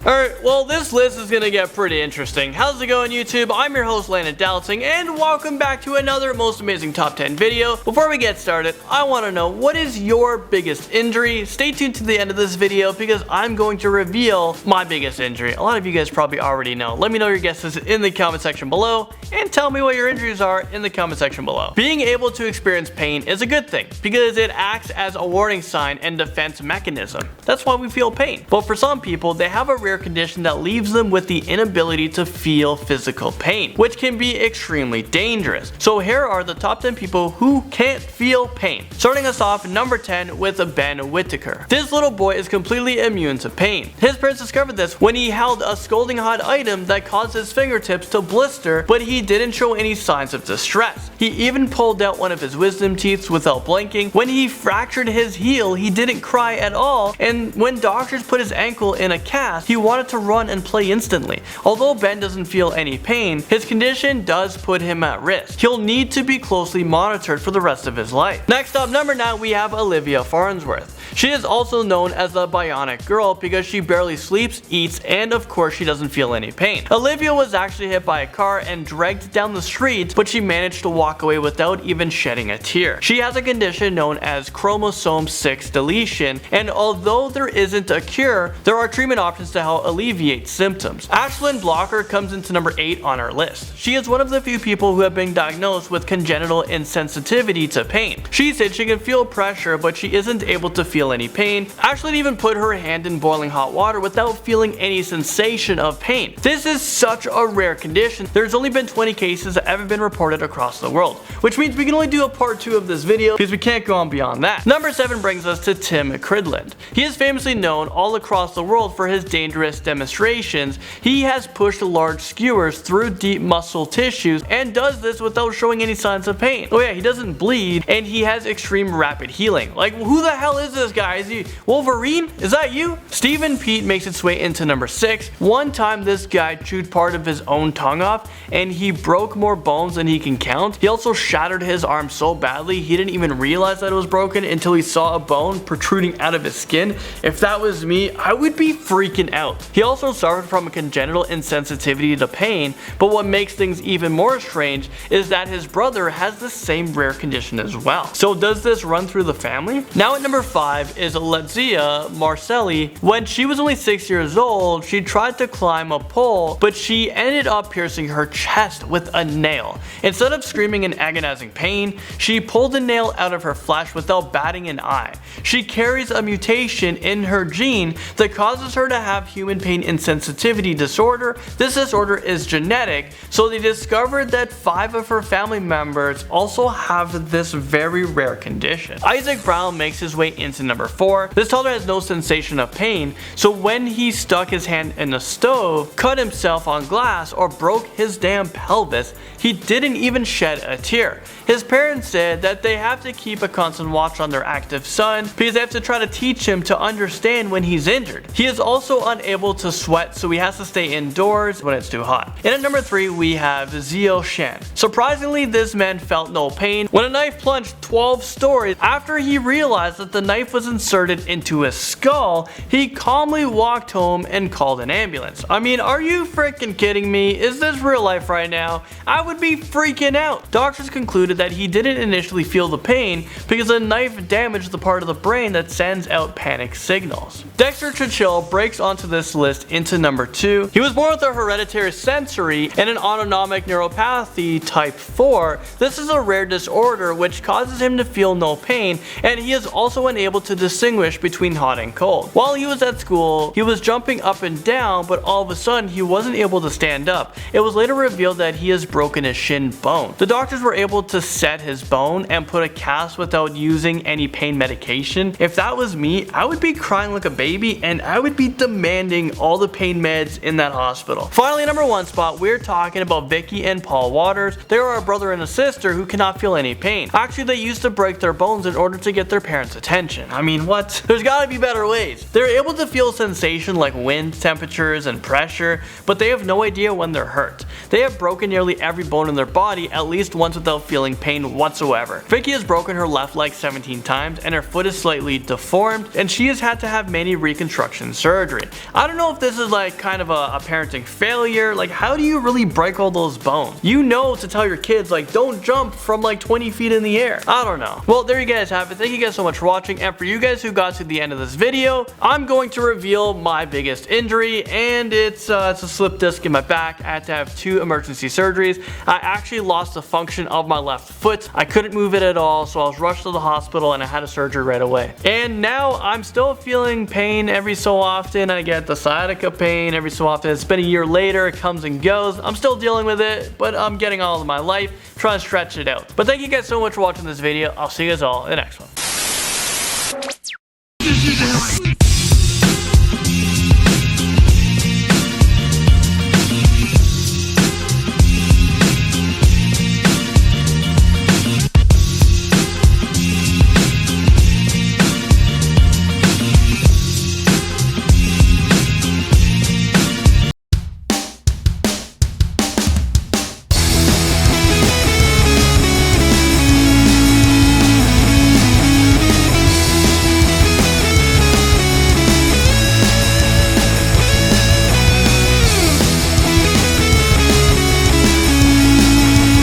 Alright, well this list is gonna get pretty interesting. How's it going, YouTube? I'm your host Landon Dalting, and welcome back to another most amazing top 10 video. Before we get started, I want to know, what is your biggest injury? Stay tuned to the end of this video because I'm going to reveal my biggest injury. A lot of you guys probably already know. Let me know your guesses in the comment section below, and tell me what your injuries are in the comment section below. Being able to experience pain is a good thing because it acts as a warning sign and defense mechanism. That's why we feel pain. But for some people, they have a rare condition that leaves them with the inability to feel physical pain, which can be extremely dangerous. So here are the top 10 people who can't feel pain. Starting us off, number 10 with Ben Whittaker. This little boy is completely immune to pain. His parents discovered this when he held a scalding hot item that caused his fingertips to blister, but he didn't show any signs of distress. He even pulled out one of his wisdom teeth without blinking. When he fractured his heel, he didn't cry at all, and when doctors put his ankle in a cast, he wanted to run and play instantly. Although Ben doesn't feel any pain, his condition does put him at risk. He'll need to be closely monitored for the rest of his life. Next up, number 9, we have Olivia Farnsworth. She is also known as the Bionic Girl because she barely sleeps, eats, and of course she doesn't feel any pain. Olivia was actually hit by a car and dragged down the street, but she managed to walk away without even shedding a tear. She has a condition known as chromosome 6 deletion, and although there isn't a cure, there are treatment options to help alleviate symptoms. Ashlyn Blocker comes into number 8 on our list. She is one of the few people who have been diagnosed with congenital insensitivity to pain. She said she can feel pressure, but she isn't able to feel any pain. Ashlyn even put her hand in boiling hot water without feeling any sensation of pain. This is such a rare condition. There's only been 20 cases that have been reported across the world, which means we can only do a part 2 of this video because we can't go on beyond that. Number 7 brings us to Cridland. He is famously known all across the world for his dangerous demonstrations. He has pushed large skewers through deep muscle tissues and does this without showing any signs of pain. Oh yeah, he doesn't bleed, and he has extreme rapid healing. Like, who the hell is this guy? Is he Wolverine? Is that you? Stephen Pete makes its way into number 6. One time this guy chewed part of his own tongue off and he broke more bones than he can count. He also shattered his arm so badly he didn't even realize that it was broken until he saw a bone protruding out of his skin. If that was me, I would be freaking out. He also suffered from a congenital insensitivity to pain, but what makes things even more strange is that his brother has the same rare condition as well. So does this run through the family? Now at number 5 is Lettizia Marsili. When she was only 6 years old, she tried to climb a pole, but she ended up piercing her chest with a nail. Instead of screaming in agonizing pain, she pulled the nail out of her flesh without batting an eye. She carries a mutation in her gene that causes her to have human pain insensitivity disorder. This disorder is genetic, so they discovered that 5 of her family members also have this very rare condition. Isaac Brown makes his way into number 4. This toddler has no sensation of pain, so when he stuck his hand in the stove, cut himself on glass, or broke his damn pelvis, he didn't even shed a tear. His parents said that they have to keep a constant watch on their active son because they have to try to teach him to understand when he's injured. He is also unable to sweat, so he has to stay indoors when it's too hot. And at number 3 we have Zio Shan. Surprisingly, this man felt no pain when a knife plunged 12 stories. After he realized that the knife was inserted into his skull, he calmly walked home and called an ambulance. I mean, are you freaking kidding me? Is this real life right now? I would be freaking out. Doctors concluded that he didn't initially feel the pain because the knife damaged the part of the brain that sends out panic signals. Dexter Cahill breaks onto this list into number 2. He was born with a hereditary sensory and an autonomic neuropathy type 4. This is a rare disorder which causes him to feel no pain, and he is also unable to distinguish between hot and cold. While he was at school, he was jumping up and down, but all of a sudden he wasn't able to stand up. It was later revealed that he has broken his shin bone. The doctors were able to set his bone and put a cast without using any pain medication. If that was me, I would be crying like a baby and I would be demanding all the pain meds in that hospital. Finally, number 1 spot, we're talking about Vicki and Paul Waters. They are a brother and a sister who cannot feel any pain. Actually, they used to break their bones in order to get their parents' attention. I mean, what? There's gotta be better ways. They're able to feel sensation like wind, temperatures, and pressure, but they have no idea when they're hurt. They have broken nearly every bone in their body at least once without feeling pain whatsoever. Vicki has broken her left leg 17 times and her foot is slightly deformed, and she has had to have many reconstruction surgery. I don't know if this is like kind of a parenting failure. Like, how do you really break all those bones? You know to tell your kids like don't jump from like 20 feet in the air. I don't know. Well, there you guys have it. Thank you guys so much for watching, and for you guys who got to the end of this video, I'm going to reveal my biggest injury, and it's a slip disc in my back. I had to have 2 emergency surgeries. I actually lost the function of my left foot. I couldn't move it at all, so I was rushed to the hospital and I had a surgery right away. And now I'm still feeling pain every so often. I get the sciatica pain every so often. It's been a year later, it comes and goes. I'm still dealing with it, but I'm getting all of my life, trying to stretch it out. But thank you guys so much for watching this video. I'll see you guys all in the next one.